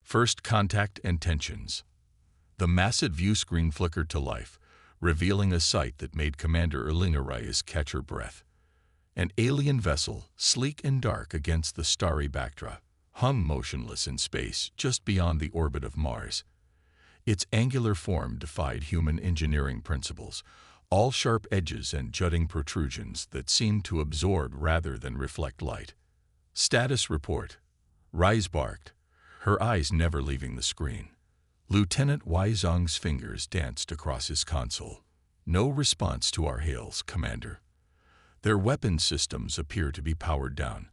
First contact and tensions. The massive view screen flickered to life, revealing a sight that made Commander Erlingerey's catch her breath. An alien vessel, sleek and dark against the starry backdrop, hung motionless in space just beyond the orbit of Mars. Its angular form defied human engineering principles, all sharp edges and jutting protrusions that seemed to absorb rather than reflect light. Status report. Rise barked, her eyes never leaving the screen. Lieutenant Wei Zong's fingers danced across his console. No response to our hails, Commander. Their weapon systems appear to be powered down,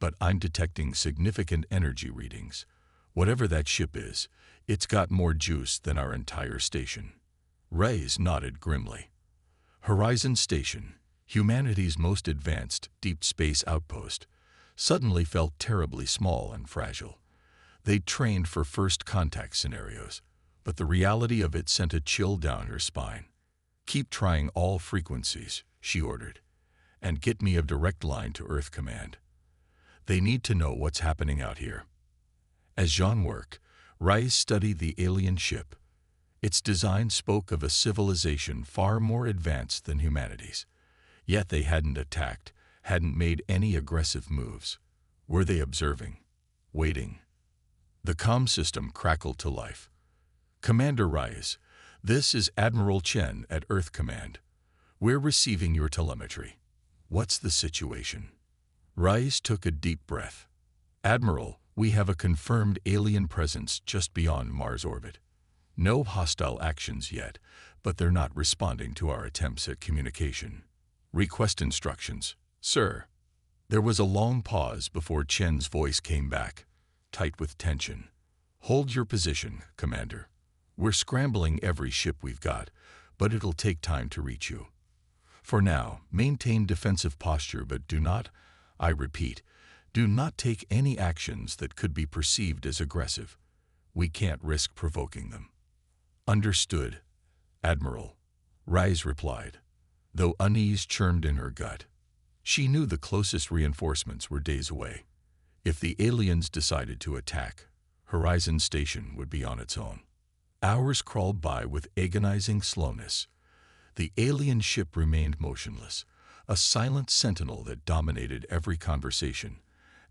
but I'm detecting significant energy readings. Whatever that ship is, it's got more juice than our entire station. Reyes nodded grimly. Horizon Station, humanity's most advanced deep space outpost, suddenly felt terribly small and fragile. They'd trained for first contact scenarios, but the reality of it sent a chill down her spine. Keep trying all frequencies, she ordered, and get me a direct line to Earth Command. They need to know what's happening out here. As Jean worked, Reyes studied the alien ship. Its design spoke of a civilization far more advanced than humanity's. Yet they hadn't attacked, hadn't made any aggressive moves. Were they observing? Waiting? The comm system crackled to life. Commander Reyes, this is Admiral Chen at Earth Command. We're receiving your telemetry. What's the situation? Reyes took a deep breath. Admiral, we have a confirmed alien presence just beyond Mars orbit. No hostile actions yet, but they're not responding to our attempts at communication. Request instructions, sir. There was a long pause before Chen's voice came back, tight with tension. Hold your position, Commander. We're scrambling every ship we've got, but it'll take time to reach you. For now, maintain defensive posture, but do not, I repeat, do not take any actions that could be perceived as aggressive. We can't risk provoking them. Understood, Admiral, Reyes replied, though unease churned in her gut. She knew the closest reinforcements were days away. If the aliens decided to attack, Horizon Station would be on its own. Hours crawled by with agonizing slowness. The alien ship remained motionless, a silent sentinel that dominated every conversation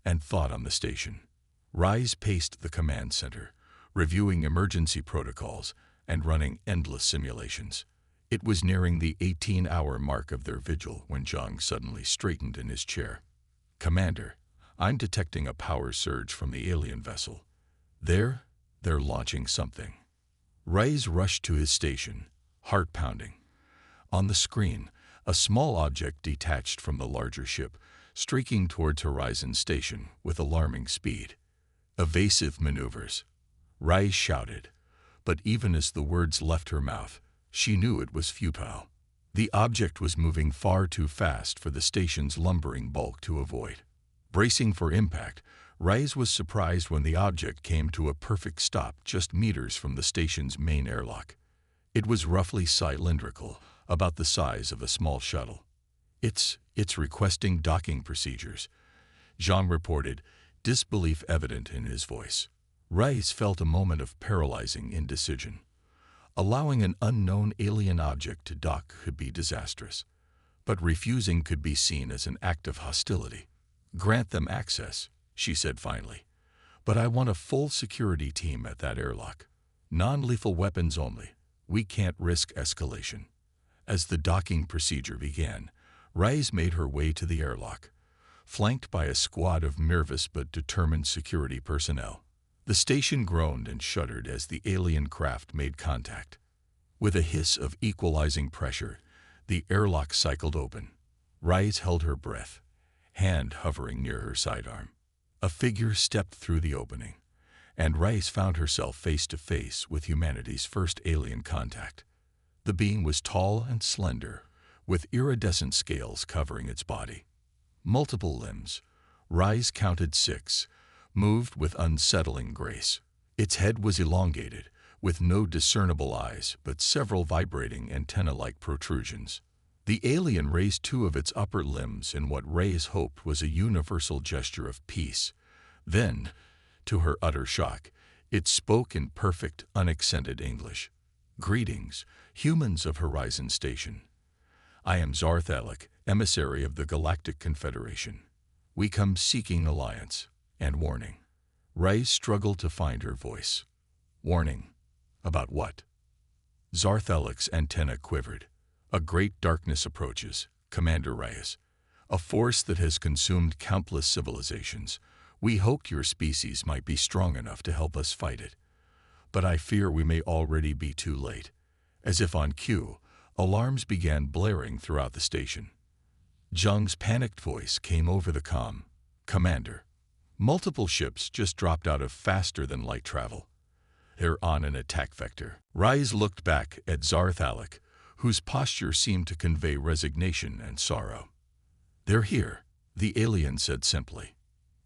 and thought on the station. Reyes paced the command center, reviewing emergency protocols and running endless simulations. It was nearing the 18-hour mark of their vigil when Zhang suddenly straightened in his chair. Commander, I'm detecting a power surge from the alien vessel. They're launching something. Reyes rushed to his station, heart pounding. On the screen, a small object detached from the larger ship, streaking towards Horizon Station with alarming speed. Evasive maneuvers, Reyes shouted, but even as the words left her mouth, she knew it was futile. The object was moving far too fast for the station's lumbering bulk to avoid. Bracing for impact, Reyes was surprised when the object came to a perfect stop just meters from the station's main airlock. It was roughly cylindrical, about the size of a small shuttle. It's requesting docking procedures, Jean reported, disbelief evident in his voice. Reyes felt a moment of paralyzing indecision. Allowing an unknown alien object to dock could be disastrous, but refusing could be seen as an act of hostility. Grant them access, she said finally, but I want a full security team at that airlock. Non-lethal weapons only. We can't risk escalation. As the docking procedure began, Reyes made her way to the airlock, flanked by a squad of nervous but determined security personnel. The station groaned and shuddered as the alien craft made contact. With a hiss of equalizing pressure, the airlock cycled open. Reyes held her breath, hand hovering near her sidearm. A figure stepped through the opening, and Reyes found herself face to face with humanity's first alien contact. The being was tall and slender, with iridescent scales covering its body. Multiple limbs, Reyes counted 6, moved with unsettling grace. Its head was elongated, with no discernible eyes but several vibrating antenna-like protrusions. The alien raised 2 of its upper limbs in what Reyes hoped was a universal gesture of peace. Then, to her utter shock, It spoke in perfect, unaccented English. "Greetings, humans of Horizon Station. I am Zarthalic, emissary of the Galactic Confederation. We come seeking alliance and warning." Ray struggled to find her voice. "Warning? About what?" Zarthalic's antenna quivered. "A great darkness approaches, Commander Reyes. A force that has consumed countless civilizations. We hoped your species might be strong enough to help us fight it. But I fear we may already be too late." As if on cue, alarms began blaring throughout the station. Zhang's panicked voice came over the comm. "Commander, multiple ships just dropped out of faster-than-light travel. They're on an attack vector." Reyes looked back at Zarthalic, whose posture seemed to convey resignation and sorrow. "They're here," the alien said simply.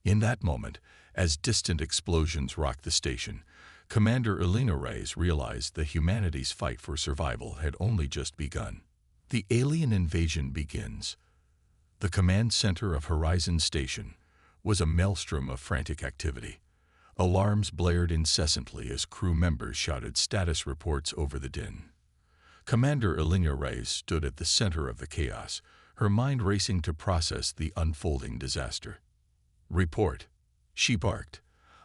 In that moment, as distant explosions rocked the station, Commander Elena Reyes realized that humanity's fight for survival had only just begun. The alien invasion begins. The command center of Horizon Station was a maelstrom of frantic activity. Alarms blared incessantly as crew members shouted status reports over the din. Commander Elena Reyes stood at the center of the chaos, her mind racing to process the unfolding disaster. "Report," she barked,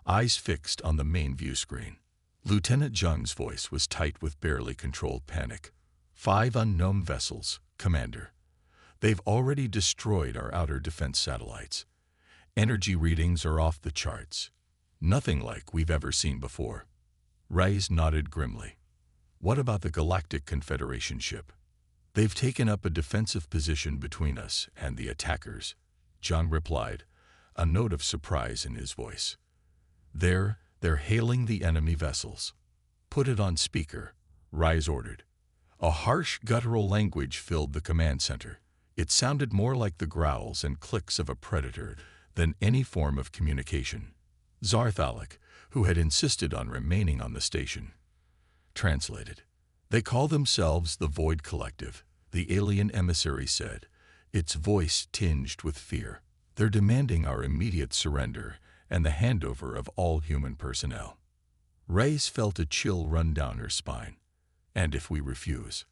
eyes fixed on the main view screen. Lieutenant Zhang's voice was tight with barely controlled panic. "5 unknown vessels, Commander. They've already destroyed our outer defense satellites. Energy readings are off the charts. Nothing like we've ever seen before." Reyes nodded grimly. "What about the Galactic Confederation ship?" "They've taken up a defensive position between us and the attackers," Zhang replied, a note of surprise in his voice. They're hailing the enemy vessels." "Put it on speaker," Reyes ordered. A harsh, guttural language filled the command center. It sounded more like the growls and clicks of a predator than any form of communication. Zarthalic, who had insisted on remaining on the station, translated. "They call themselves the Void Collective," the alien emissary said, its voice tinged with fear. "They're demanding our immediate surrender and the handover of all human personnel." Reyes felt a chill run down her spine. "And if we refuse?"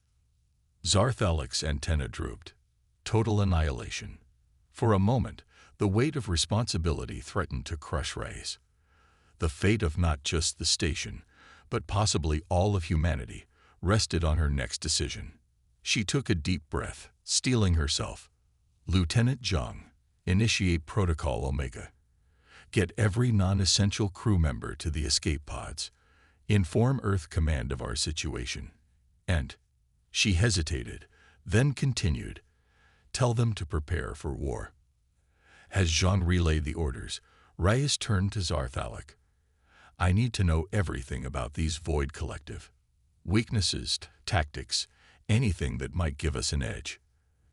Zarthalic's antenna drooped. Total annihilation. For a moment, the weight of responsibility threatened to crush Reyes. The fate of not just the station, but possibly all of humanity, rested on her next decision. She took a deep breath, steeling herself. "Lieutenant Zhang, initiate Protocol Omega. Get every non-essential crew member to the escape pods. Inform Earth Command of our situation. And," she hesitated, then continued, "tell them to prepare for war." As Zhang relayed the orders, Reyes turned to Zarthalic. "I need to know everything about these Void Collective. Weaknesses, tactics, anything that might give us an edge."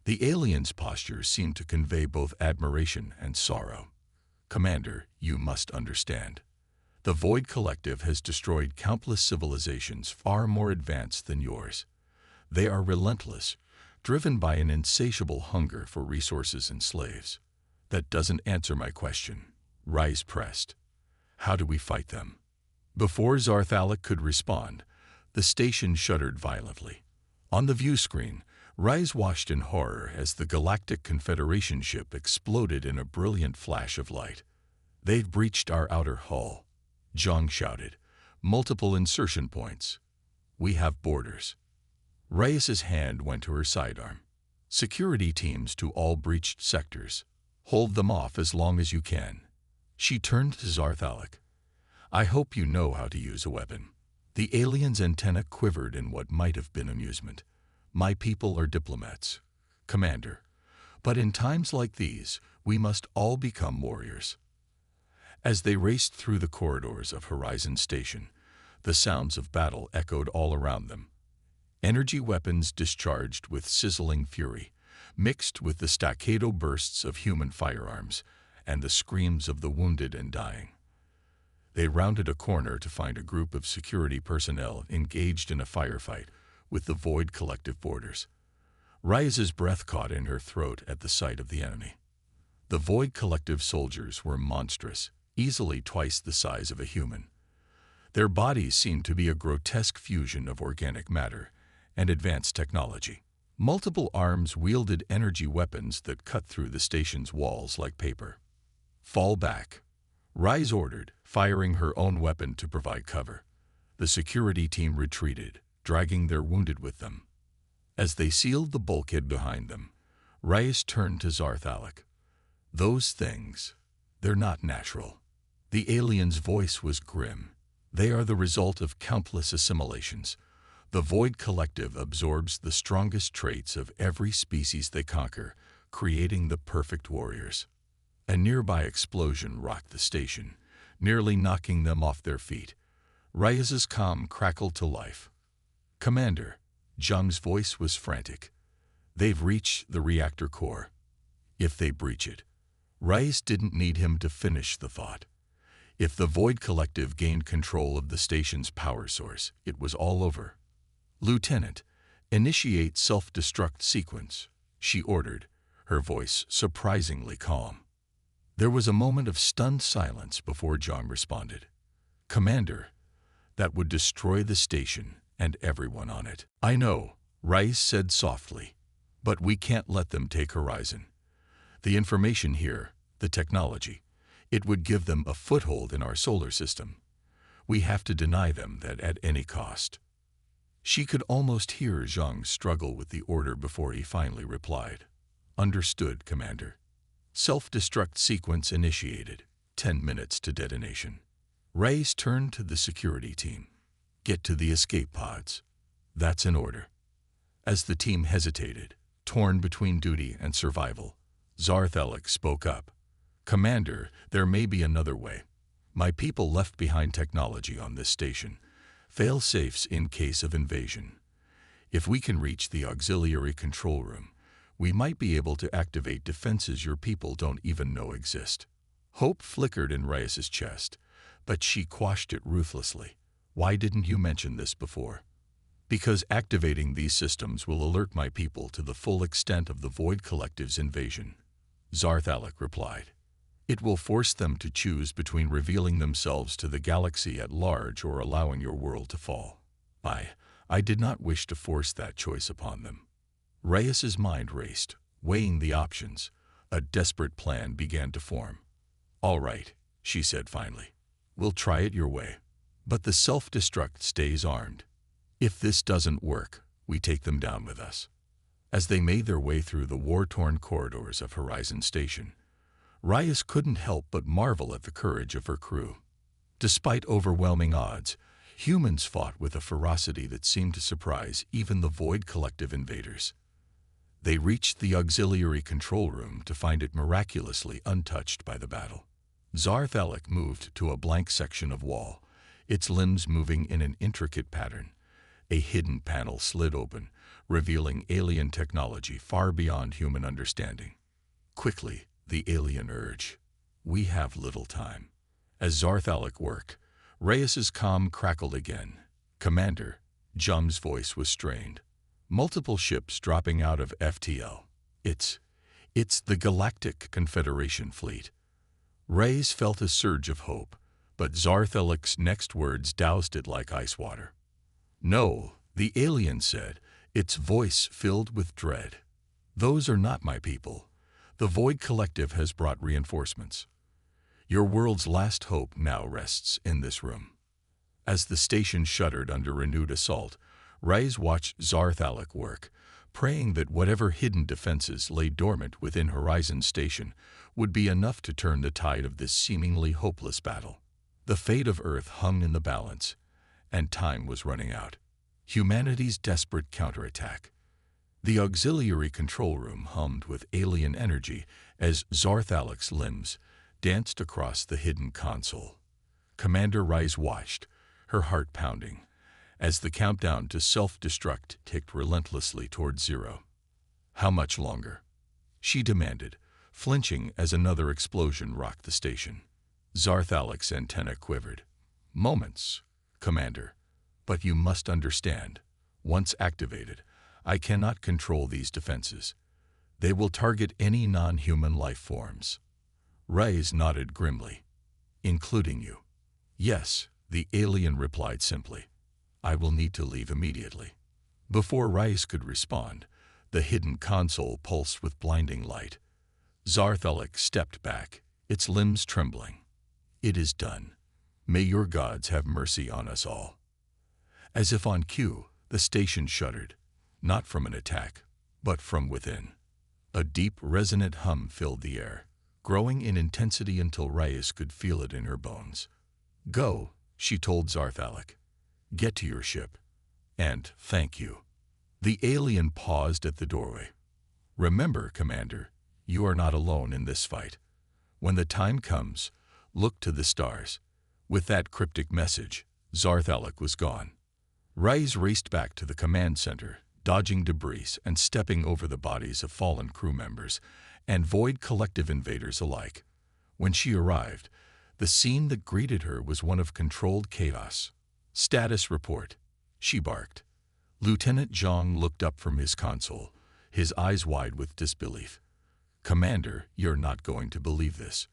The alien's posture seemed to convey both admiration and sorrow. "Commander, you must understand. The Void Collective has destroyed countless civilizations far more advanced than yours. They are relentless, driven by an insatiable hunger for resources and slaves." "That doesn't answer my question," Reyes pressed. "How do we fight them?" Before Zarthalic could respond, the station shuddered violently. On the view screen, Reyes watched in horror as the Galactic Confederation ship exploded in a brilliant flash of light. "They've breached our outer hull," Zhang shouted. "Multiple insertion points. We have borders." Reyes's hand went to her sidearm. "Security teams to all breached sectors. Hold them off as long as you can." She turned to Zarthalic. "I hope you know how to use a weapon." The alien's antenna quivered in what might have been amusement. "My people are diplomats, Commander. But in times like these, we must all become warriors." As they raced through the corridors of Horizon Station, the sounds of battle echoed all around them. Energy weapons discharged with sizzling fury, mixed with the staccato bursts of human firearms and the screams of the wounded and dying. They rounded a corner to find a group of security personnel engaged in a firefight with the Void Collective borders. Reyes's breath caught in her throat at the sight of the enemy. The Void Collective soldiers were monstrous, easily twice the size of a human. Their bodies seemed to be a grotesque fusion of organic matter and advanced technology. Multiple arms wielded energy weapons that cut through the station's walls like paper. "Fall back," Rise ordered, firing her own weapon to provide cover. The security team retreated, dragging their wounded with them. As they sealed the bulkhead behind them, Rise turned to Zarthalic. "Those things, they're not natural." The alien's voice was grim. "They are the result of countless assimilations. The Void Collective absorbs the strongest traits of every species they conquer, creating the perfect warriors." A nearby explosion rocked the station, nearly knocking them off their feet. Reyes's comm crackled to life. "Commander," Zhang's voice was frantic. "They've reached the reactor core. If they breach it." Reyes didn't need him to finish the thought. If the Void Collective gained control of the station's power source, it was all over. "Lieutenant, initiate self-destruct sequence," she ordered, her voice surprisingly calm. There was a moment of stunned silence before Zhang responded. "Commander, that would destroy the station and everyone on it." "I know," Reyes said softly, "but we can't let them take Horizon. The information here, the technology, it would give them a foothold in our solar system. We have to deny them that at any cost." She could almost hear Zhang struggle with the order before he finally replied. "Understood, Commander. Self-destruct sequence initiated. 10 minutes to detonation." Reyes turned to the security team. "Get to the escape pods." "That's an order." As the team hesitated, torn between duty and survival, Zarthalic spoke up. "Commander, there may be another way. My people left behind technology on this station, fail-safes in case of invasion. If we can reach the auxiliary control room, we might be able to activate defenses your people don't even know exist." Hope flickered in Reyes's chest, but she quashed it ruthlessly. "Why didn't you mention this before?" "Because activating these systems will alert my people to the full extent of the Void Collective's invasion," Zarthalic replied. "It will force them to choose between revealing themselves to the galaxy at large or allowing your world to fall. I did not wish to force that choice upon them." Reyes's mind raced, weighing the options. A desperate plan began to form. "All right," she said finally. "We'll try it your way. But the self-destruct stays armed. If this doesn't work, we take them down with us." As they made their way through the war-torn corridors of Horizon Station, Reyes couldn't help but marvel at the courage of her crew. Despite overwhelming odds, humans fought with a ferocity that seemed to surprise even the Void Collective invaders. They reached the auxiliary control room to find it miraculously untouched by the battle. Zarthalic moved to a blank section of wall, its limbs moving in an intricate pattern. A hidden panel slid open, revealing alien technology far beyond human understanding. "Quickly," the alien urged. "We have little time." As Zarthalic worked, Reyes's comm crackled again. "Commander," Jum's voice was strained. "Multiple ships dropping out of FTL. It's the Galactic Confederation fleet." Reyes felt a surge of hope, but Zarthalic's next words doused it like ice water. "No," the alien said, its voice filled with dread. "Those are not my people. The Void Collective has brought reinforcements. Your world's last hope now rests in this room." As the station shuddered under renewed assault, Reyes watched Zarthalic work, praying that whatever hidden defenses lay dormant within Horizon Station would be enough to turn the tide of this seemingly hopeless battle. The fate of Earth hung in the balance, and time was running out. Humanity's desperate counterattack. The auxiliary control room hummed with alien energy as Zarthalic's limbs danced across the hidden console. Commander Reyes watched, her heart pounding, as the countdown to self-destruct ticked relentlessly toward zero. "How much longer?" she demanded, flinching as another explosion rocked the station. Zarthalic's antenna quivered. "Moments, Commander. But you must understand, once activated, I cannot control these defenses. They will target any non-human life forms." Reyes nodded grimly. "Including you." "Yes," The alien replied simply, "I will need to leave immediately." Before Reyes could respond, the hidden console pulsed with blinding light. Zarthalic stepped back, its limbs trembling. "It is done. May your gods have mercy on us all." As if on cue, the station shuddered, not from an attack, but from within. A deep, resonant hum filled the air, growing in intensity until Reyes could feel it in her bones. "Go," she told Zarthalic. "Get to your ship. And thank you." The alien paused at the doorway. "Remember, Commander, you are not alone in this fight. When the time comes, look to the stars." With that cryptic message, Zarthalic was gone. Reyes raced back to the command center, dodging debris and stepping over the bodies of fallen crew members and Void Collective invaders alike. When she arrived, the scene that greeted her was one of controlled chaos. "Status report," she barked. Lieutenant Zhang looked up from his console, his eyes wide with disbelief. "Commander, you're not going to believe this.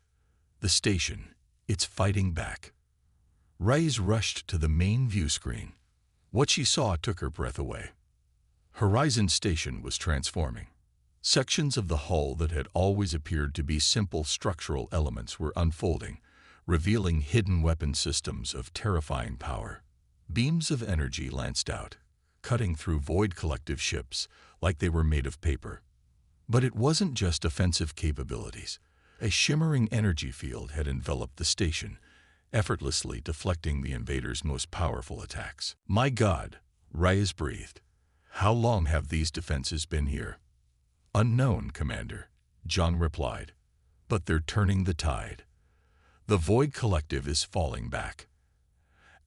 The station, it's fighting back." Reyes rushed to the main view screen. What she saw took her breath away. Horizon Station was transforming. Sections of the hull that had always appeared to be simple structural elements were unfolding, revealing hidden weapon systems of terrifying power. Beams of energy lanced out, cutting through Void Collective ships like they were made of paper. But it wasn't just offensive capabilities. A shimmering energy field had enveloped the station, effortlessly deflecting the invaders' most powerful attacks. "My God," Reyes breathed. "How long have these defenses been here?" "Unknown, Commander," Zhang replied. "But they're turning the tide. The Void Collective is falling back."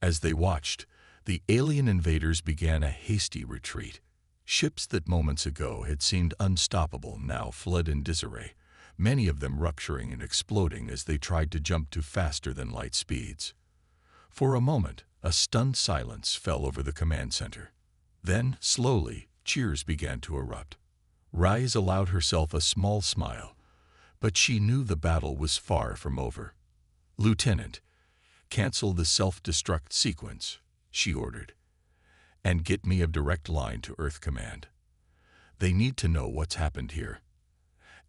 As they watched, the alien invaders began a hasty retreat. Ships that moments ago had seemed unstoppable now fled in disarray, many of them rupturing and exploding as they tried to jump to faster-than-light speeds. For a moment, a stunned silence fell over the command center. Then, slowly, cheers began to erupt. Reyes allowed herself a small smile, but she knew the battle was far from over. "Lieutenant, cancel the self-destruct sequence," she ordered, "and get me a direct line to Earth Command. They need to know what's happened here."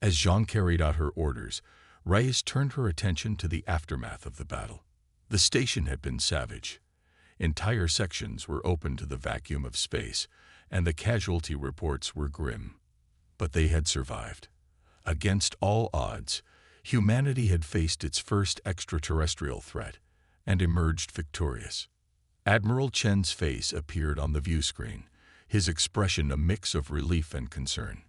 As Jean carried out her orders, Reyes turned her attention to the aftermath of the battle. The station had been savage. Entire sections were open to the vacuum of space, and the casualty reports were grim. But they had survived. Against all odds, humanity had faced its first extraterrestrial threat and emerged victorious. Admiral Chen's face appeared on the view screen, his expression a mix of relief and concern.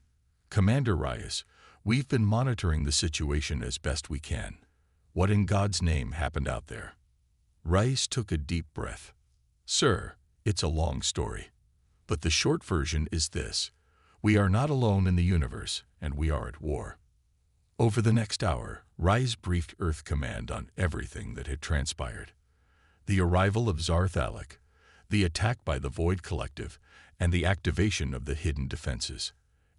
"Commander Reyes, we've been monitoring the situation as best we can. What in God's name happened out there?" Reyes took a deep breath. "Sir, it's a long story. But the short version is this. We are not alone in the universe, and we are at war." Over the next hour, Reyes briefed Earth Command on everything that had transpired. The arrival of Zarthalic, the attack by the Void Collective, and the activation of the hidden defenses.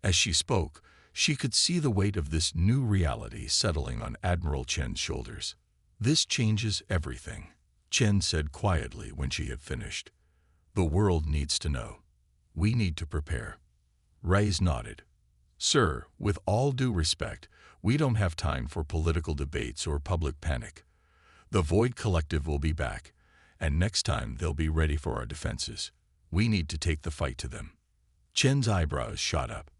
As she spoke, she could see the weight of this new reality settling on Admiral Chen's shoulders. "This changes everything," Chen said quietly when she had finished. "The world needs to know. We need to prepare." Reyes nodded. "Sir, with all due respect, we don't have time for political debates or public panic. The Void Collective will be back, and next time they'll be ready for our defenses. We need to take the fight to them." Chen's eyebrows shot up.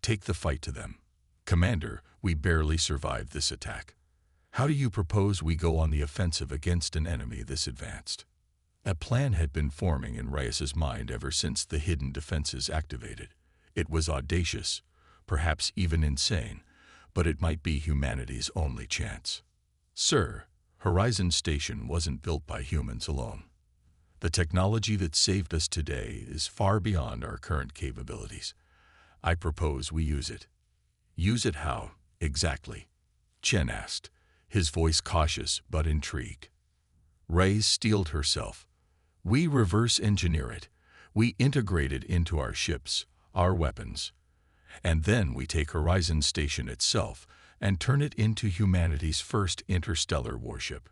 "Take the fight to them? Commander, we barely survived this attack. How do you propose we go on the offensive against an enemy this advanced?" A plan had been forming in Reyes's mind ever since the hidden defenses activated. It was audacious, perhaps even insane, but it might be humanity's only chance. "Sir, Horizon Station wasn't built by humans alone. The technology that saved us today is far beyond our current capabilities. I propose we use it." "Use it how, exactly?" Chen asked, his voice cautious but intrigued. Reyes steeled herself. "We reverse engineer it. We integrate it into our ships, our weapons. And then we take Horizon Station itself and turn it into humanity's first interstellar warship."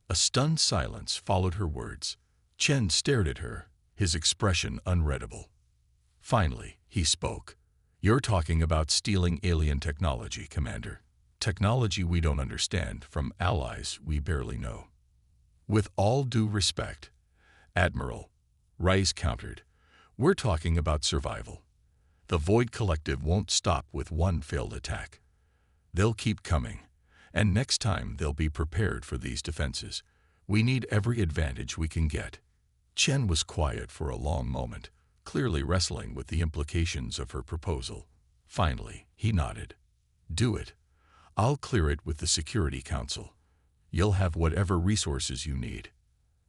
A stunned silence followed her words. Chen stared at her, his expression unreadable. Finally, he spoke. "You're talking about stealing alien technology, Commander. Technology we don't understand from allies we barely know." "With all due respect, Admiral," Rice countered, "we're talking about survival. The Void Collective won't stop with one failed attack. They'll keep coming, and next time they'll be prepared for these defenses. We need every advantage we can get." Chen was quiet for a long moment, clearly wrestling with the implications of her proposal. Finally, he nodded. "Do it. I'll clear it with the Security Council. You'll have whatever resources you need."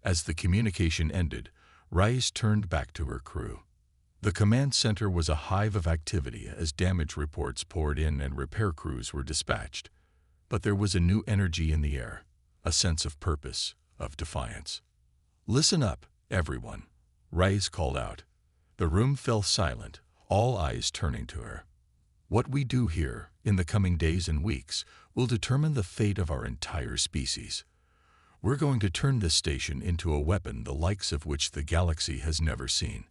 As the communication ended, Rice turned back to her crew. The command center was a hive of activity as damage reports poured in and repair crews were dispatched. But there was a new energy in the air, a sense of purpose, of defiance. "Listen up, everyone," Rice called out. The room fell silent, all eyes turning to her. "What we do here, in the coming days and weeks, will determine the fate of our entire species. We're going to turn this station into a weapon the likes of which the galaxy has never seen,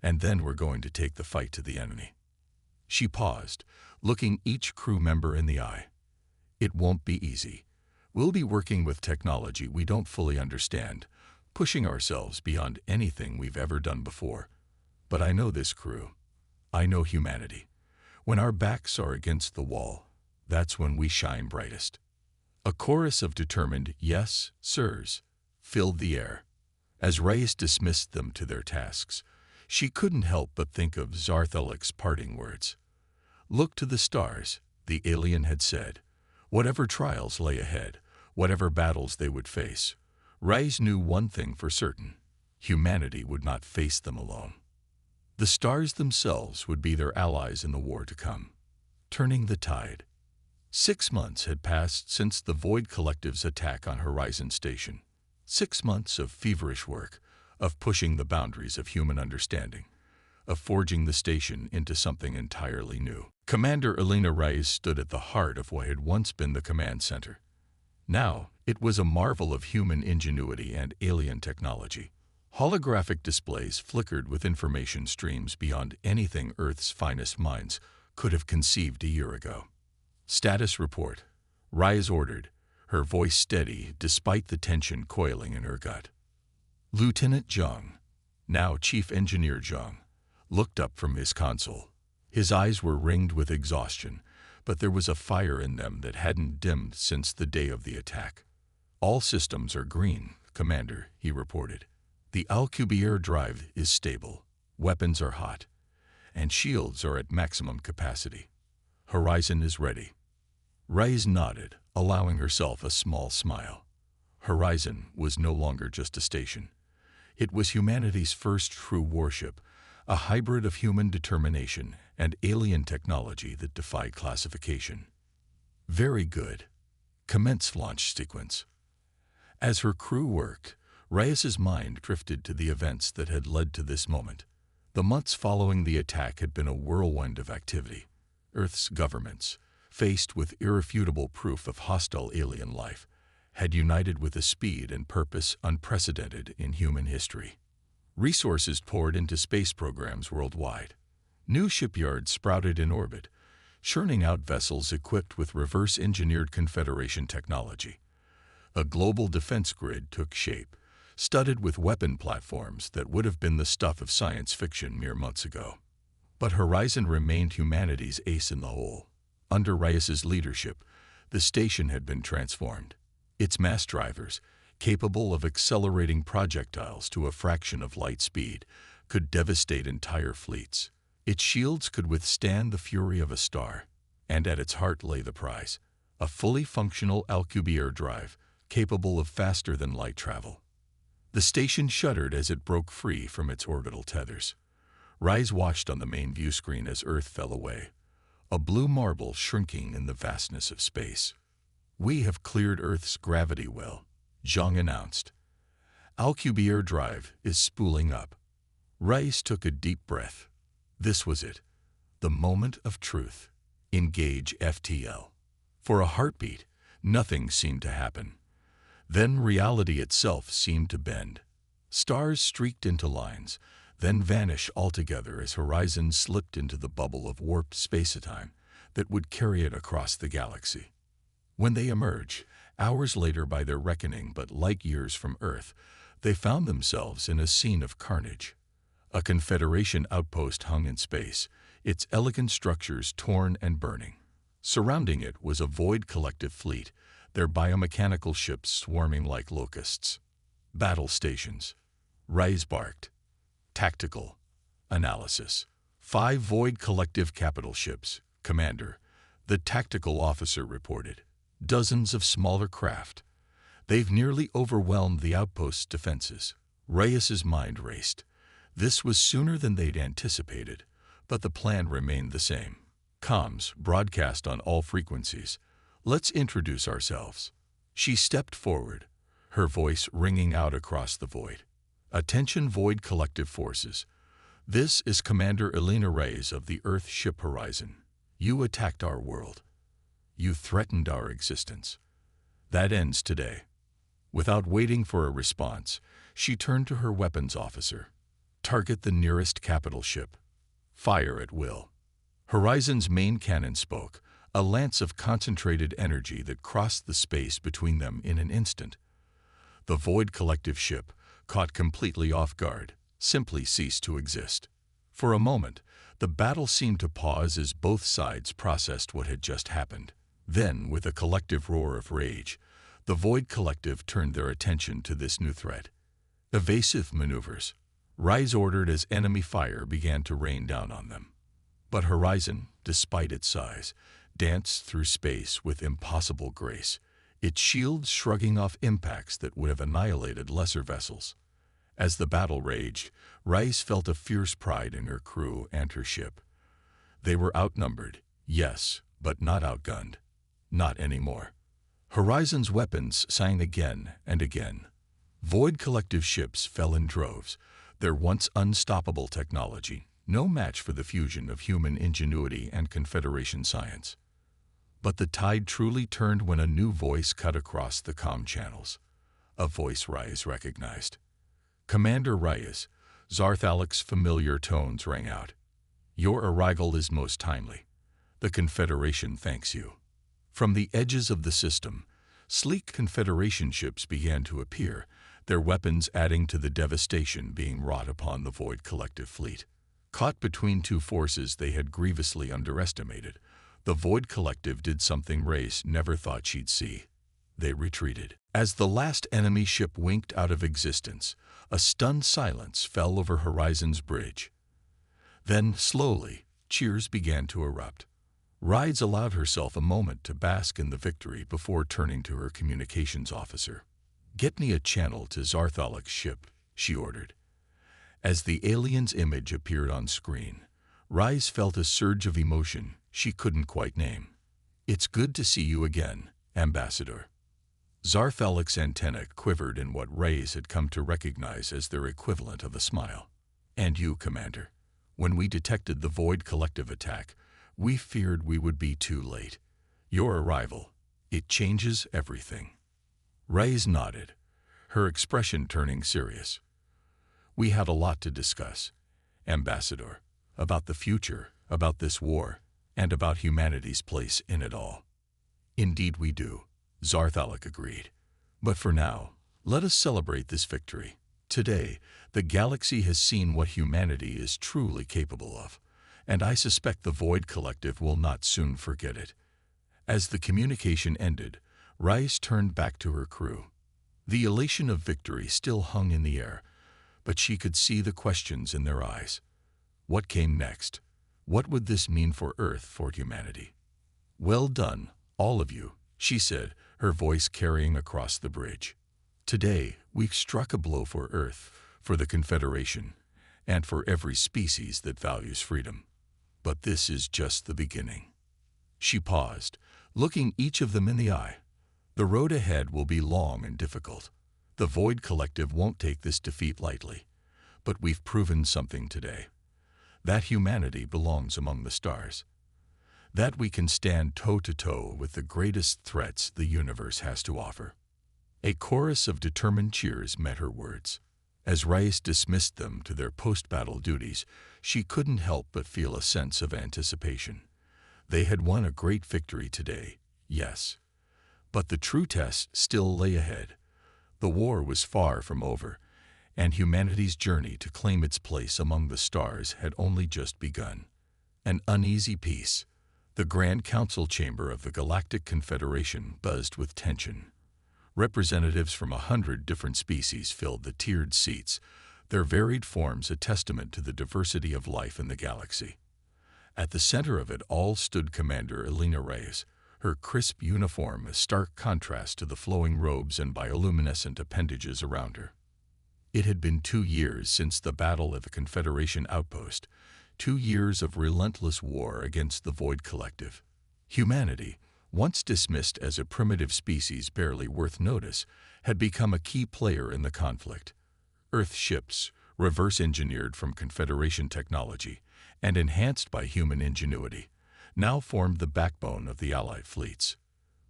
and then we're going to take the fight to the enemy." She paused, looking each crew member in the eye. "It won't be easy. We'll be working with technology we don't fully understand, pushing ourselves beyond anything we've ever done before. But I know this crew. I know humanity. When our backs are against the wall, that's when we shine brightest." A chorus of determined "yes, sirs" filled the air. As Reyes dismissed them to their tasks, she couldn't help but think of Zarthalik's parting words. "Look to the stars," the alien had said. Whatever trials lay ahead, whatever battles they would face, Reyes knew one thing for certain: humanity would not face them alone. The stars themselves would be their allies in the war to come, turning the tide. 6 months had passed since the Void Collective's attack on Horizon Station. 6 months of feverish work, of pushing the boundaries of human understanding, of forging the station into something entirely new. Commander Elena Reyes stood at the heart of what had once been the command center. Now, it was a marvel of human ingenuity and alien technology. Holographic displays flickered with information streams beyond anything Earth's finest minds could have conceived a year ago. "Status report," Reyes ordered, her voice steady despite the tension coiling in her gut. Lieutenant Zhang, now Chief Engineer Zhang, looked up from his console. His eyes were ringed with exhaustion, but there was a fire in them that hadn't dimmed since the day of the attack. "All systems are green, Commander," he reported. "The Alcubierre drive is stable, weapons are hot, and shields are at maximum capacity. Horizon is ready." Reyes nodded, allowing herself a small smile. Horizon was no longer just a station. It was humanity's first true warship, a hybrid of human determination and alien technology that defied classification. "Very good. Commence launch sequence." As her crew worked, Reyes's mind drifted to the events that had led to this moment. The months following the attack had been a whirlwind of activity. Earth's governments, faced with irrefutable proof of hostile alien life, had united with a speed and purpose unprecedented in human history. Resources poured into space programs worldwide. New shipyards sprouted in orbit, churning out vessels equipped with reverse-engineered Confederation technology. A global defense grid took shape, studded with weapon platforms that would have been the stuff of science fiction mere months ago. But Horizon remained humanity's ace in the hole. Under Reyes's leadership, the station had been transformed. Its mass drivers, capable of accelerating projectiles to a fraction of light speed, could devastate entire fleets. Its shields could withstand the fury of a star, and at its heart lay the prize: a fully functional Alcubierre drive, capable of faster-than-light travel. The station shuddered as it broke free from its orbital tethers. Reyes watched on the main view screen as Earth fell away, a blue marble shrinking in the vastness of space. "We have cleared Earth's gravity well," Zhang announced. "Alcubierre drive is spooling up." Reyes took a deep breath. This was it, the moment of truth. Engage FTL. For a heartbeat, nothing seemed to happen. Then reality itself seemed to bend. Stars streaked into lines, then vanish altogether as horizons slipped into the bubble of warped space-time that would carry it across the galaxy. When they emerge, hours later by their reckoning but light years from Earth, they found themselves in a scene of carnage. A Confederation outpost hung in space, its elegant structures torn and burning. Surrounding it was a void collective fleet, their biomechanical ships swarming like locusts. Battle stations. Rise barked. Tactical. Analysis. 5 void collective capital ships. Commander. The tactical officer reported. Dozens of smaller craft. They've nearly overwhelmed the outpost's defenses. Reyes's mind raced. This was sooner than they'd anticipated, but the plan remained the same. Comms broadcast on all frequencies. Let's introduce ourselves. She stepped forward, her voice ringing out across the void. Attention Void Collective Forces. This is Commander Elena Reyes of the Earth Ship Horizon. You attacked our world. You threatened our existence. That ends today. Without waiting for a response, she turned to her weapons officer. Target the nearest capital ship. Fire at will. Horizon's main cannon spoke, a lance of concentrated energy that crossed the space between them in an instant. The Void Collective ship, caught completely off guard, simply ceased to exist. For a moment, the battle seemed to pause as both sides processed what had just happened. Then, with a collective roar of rage, the Void Collective turned their attention to this new threat. Evasive maneuvers. Rise ordered as enemy fire began to rain down on them. But Horizon, despite its size, danced through space with impossible grace, its shields shrugging off impacts that would have annihilated lesser vessels. As the battle raged, Rise felt a fierce pride in her crew and her ship. They were outnumbered, yes, but not outgunned. Not anymore. Horizon's weapons sang again and again. Void Collective ships fell in droves, their once unstoppable technology no match for the fusion of human ingenuity and Confederation science. But the tide truly turned when a new voice cut across the comm channels. A voice Reyes recognized. Commander Reyes, Zarthalik's familiar tones rang out. Your arrival is most timely. The Confederation thanks you. From the edges of the system, sleek Confederation ships began to appear, their weapons adding to the devastation being wrought upon the Void Collective fleet. Caught between two forces they had grievously underestimated, the Void Collective did something Reyes never thought she'd see. They retreated. As the last enemy ship winked out of existence, a stunned silence fell over Horizon's bridge. Then, slowly, cheers began to erupt. Reyes allowed herself a moment to bask in the victory before turning to her communications officer. Get me a channel to Zarthalik's ship, she ordered. As the alien's image appeared on screen, Reyes felt a surge of emotion she couldn't quite name. It's good to see you again, Ambassador. Zarthalik's antennae quivered in what Reyes had come to recognize as their equivalent of a smile. And you, Commander. When we detected the Void Collective attack, we feared we would be too late. Your arrival, it changes everything. Reyes nodded, her expression turning serious. We had a lot to discuss, Ambassador, about the future, about this war, and about humanity's place in it all. Indeed we do, Zarthalik agreed. But for now, let us celebrate this victory. Today, the galaxy has seen what humanity is truly capable of, and I suspect the Void Collective will not soon forget it. As the communication ended, Reyes turned back to her crew. The elation of victory still hung in the air, but she could see the questions in their eyes. What came next? What would this mean for Earth, for humanity? Well done, all of you, she said, her voice carrying across the bridge. Today, we've struck a blow for Earth, for the Confederation, and for every species that values freedom. But this is just the beginning. She paused, looking each of them in the eye. The road ahead will be long and difficult. The Void Collective won't take this defeat lightly. But we've proven something today. That humanity belongs among the stars. That we can stand toe-to-toe with the greatest threats the universe has to offer. A chorus of determined cheers met her words. As Reyes dismissed them to their post-battle duties, she couldn't help but feel a sense of anticipation. They had won a great victory today, yes. But the true test still lay ahead. The war was far from over, and humanity's journey to claim its place among the stars had only just begun. An uneasy peace. The Grand Council chamber of the Galactic Confederation buzzed with tension. Representatives from 100 different species filled the tiered seats, their varied forms a testament to the diversity of life in the galaxy. At the center of it all stood Commander Elena Reyes, her crisp uniform a stark contrast to the flowing robes and bioluminescent appendages around her. It had been 2 years since the battle at the Confederation outpost, 2 years of relentless war against the Void Collective. Humanity, once dismissed as a primitive species barely worth notice, had become a key player in the conflict. Earth ships, reverse-engineered from Confederation technology and enhanced by human ingenuity, now formed the backbone of the Allied fleets.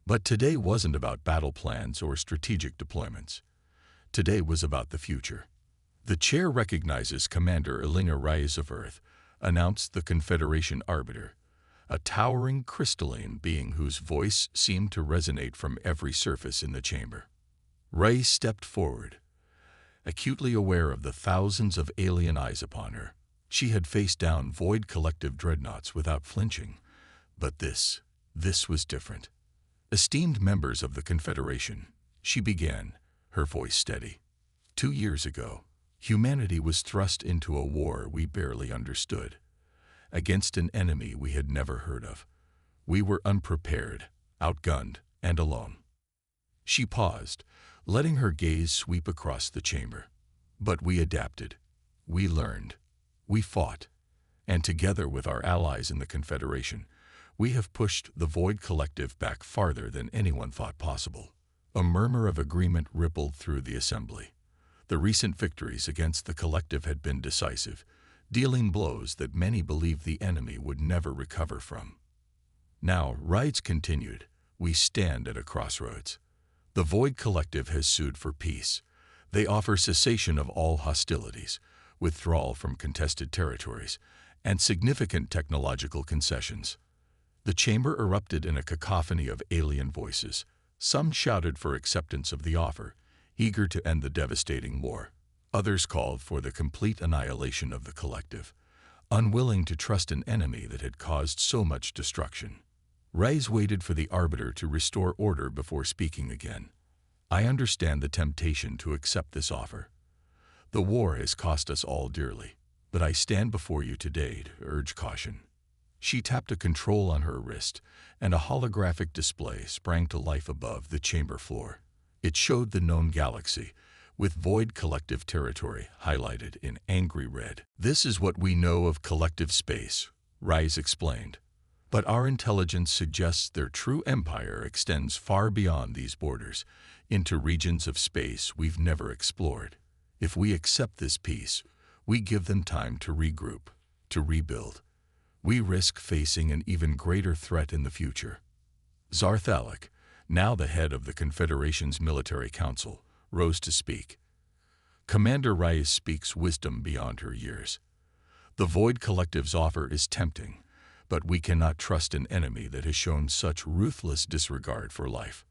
But today wasn't about battle plans or strategic deployments. Today was about the future. The chair recognizes Commander Elena Reyes of Earth, announced the Confederation Arbiter, a towering crystalline being whose voice seemed to resonate from every surface in the chamber. Reyes stepped forward, acutely aware of the thousands of alien eyes upon her. She had faced down Void Collective dreadnoughts without flinching, but this was different. Esteemed members of the Confederation, she began, her voice steady. 2 years ago, humanity was thrust into a war we barely understood, against an enemy we had never heard of. We were unprepared, outgunned, and alone. She paused, letting her gaze sweep across the chamber. But we adapted. We learned. We fought. And together with our allies in the Confederation, we have pushed the Void Collective back farther than anyone thought possible. A murmur of agreement rippled through the assembly. The recent victories against the Collective had been decisive, dealing blows that many believed the enemy would never recover from. Now, Reyes continued, we stand at a crossroads. The Void Collective has sued for peace. They offer cessation of all hostilities, withdrawal from contested territories, and significant technological concessions. The chamber erupted in a cacophony of alien voices. Some shouted for acceptance of the offer, eager to end the devastating war. Others called for the complete annihilation of the Collective, unwilling to trust an enemy that had caused so much destruction. Reyes waited for the Arbiter to restore order before speaking again. I understand the temptation to accept this offer. The war has cost us all dearly, but I stand before you today to urge caution. She tapped a control on her wrist, and a holographic display sprang to life above the chamber floor. It showed the known galaxy, with Void Collective territory highlighted in angry red. This is what we know of collective space, Reyes explained. But our intelligence suggests their true empire extends far beyond these borders, into regions of space we've never explored. If we accept this peace, we give them time to regroup, to rebuild. We risk facing an even greater threat in the future. Zarthalic, now the head of the Confederation's military council, rose to speak. Commander Reyes speaks wisdom beyond her years. The Void Collective's offer is tempting, but we cannot trust an enemy that has shown such ruthless disregard for life.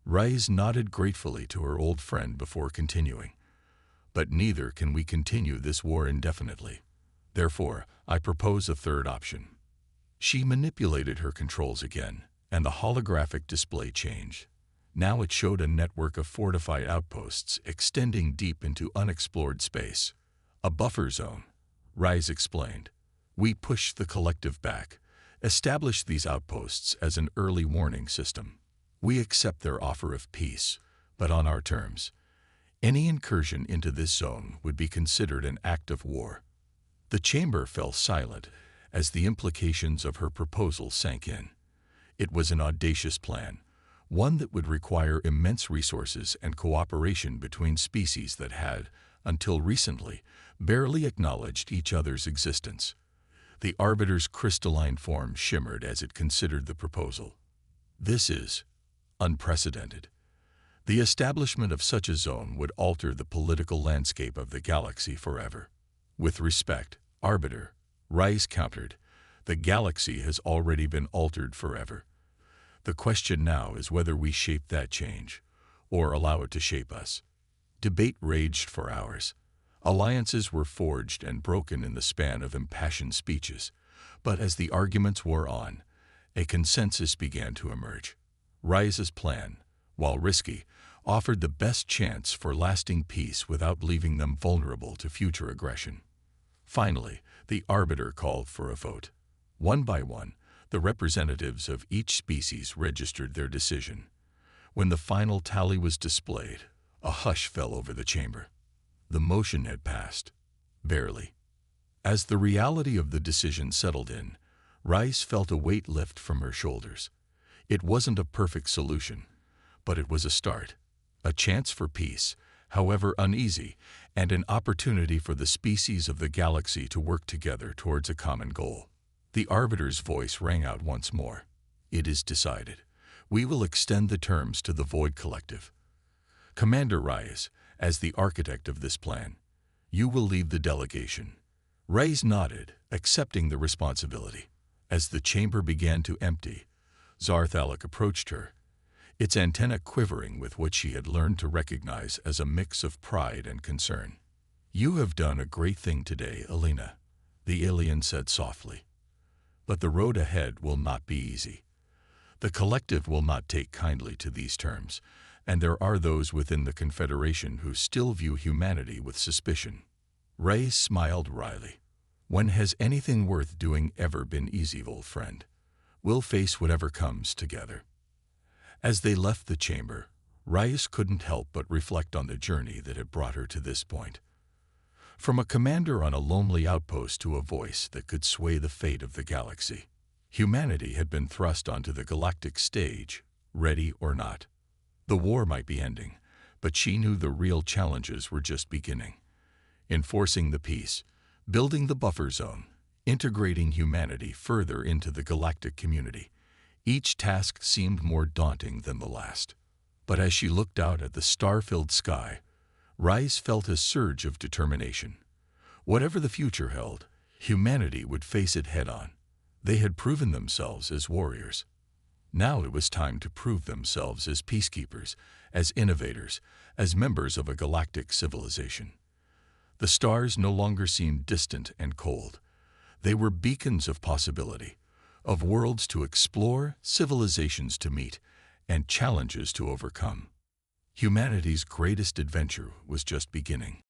Reyes nodded gratefully to her old friend before continuing. But neither can we continue this war indefinitely. Therefore, I propose a third option. She manipulated her controls again, and the holographic display changed. Now it showed a network of fortified outposts extending deep into unexplored space. A buffer zone, Reyes explained. We push the Collective back, establish these outposts as an early warning system. We accept their offer of peace, but on our terms. Any incursion into this zone would be considered an act of war. The chamber fell silent as the implications of her proposal sank in. It was an audacious plan, one that would require immense resources and cooperation between species that had, until recently, barely acknowledged each other's existence. The Arbiter's crystalline form shimmered as it considered the proposal. This is unprecedented. The establishment of such a zone would alter the political landscape of the galaxy forever. With respect, Arbiter, Rice countered, the galaxy has already been altered forever. The question now is whether we shape that change, or allow it to shape us. Debate raged for hours. Alliances were forged and broken in the span of impassioned speeches, but as the arguments wore on, a consensus began to emerge. Rice's plan, while risky, offered the best chance for lasting peace without leaving them vulnerable to future aggression. Finally, the Arbiter called for a vote. One by one, the representatives of each species registered their decision. When the final tally was displayed, a hush fell over the chamber. The motion had passed. Barely. As the reality of the decision settled in, Rice felt a weight lift from her shoulders. It wasn't a perfect solution, but it was a start. A chance for peace, however uneasy, and an opportunity for the species of the galaxy to work together towards a common goal. The Arbiter's voice rang out once more. It is decided. We will extend the terms to the Void Collective. Commander Rice, as the architect of this plan, you will lead the delegation. Rice nodded, accepting the responsibility. As the chamber began to empty, Zarthalic approached her, its antenna quivering with what she had learned to recognize as a mix of pride and concern. You have done a great thing today, Alina, the alien said softly. But the road ahead will not be easy. The collective will not take kindly to these terms, and there are those within the Confederation who still view humanity with suspicion. Ray smiled wryly. When has anything worth doing ever been easy, old friend? We'll face whatever comes together. As they left the chamber, Rice couldn't help but reflect on the journey that had brought her to this point. From a commander on a lonely outpost to a voice that could sway the fate of the galaxy, humanity had been thrust onto the galactic stage, ready or not. The war might be ending, but she knew the real challenges were just beginning. Enforcing the peace, building the buffer zone, integrating humanity further into the galactic community. Each task seemed more daunting than the last. But as she looked out at the star-filled sky, Rice felt a surge of determination. Whatever the future held, humanity would face it head-on. They had proven themselves as warriors. Now it was time to prove themselves as peacekeepers, as innovators, as members of a galactic civilization. The stars no longer seemed distant and cold. They were beacons of possibility, of worlds to explore, civilizations to meet, and challenges to overcome. Humanity's greatest adventure was just beginning.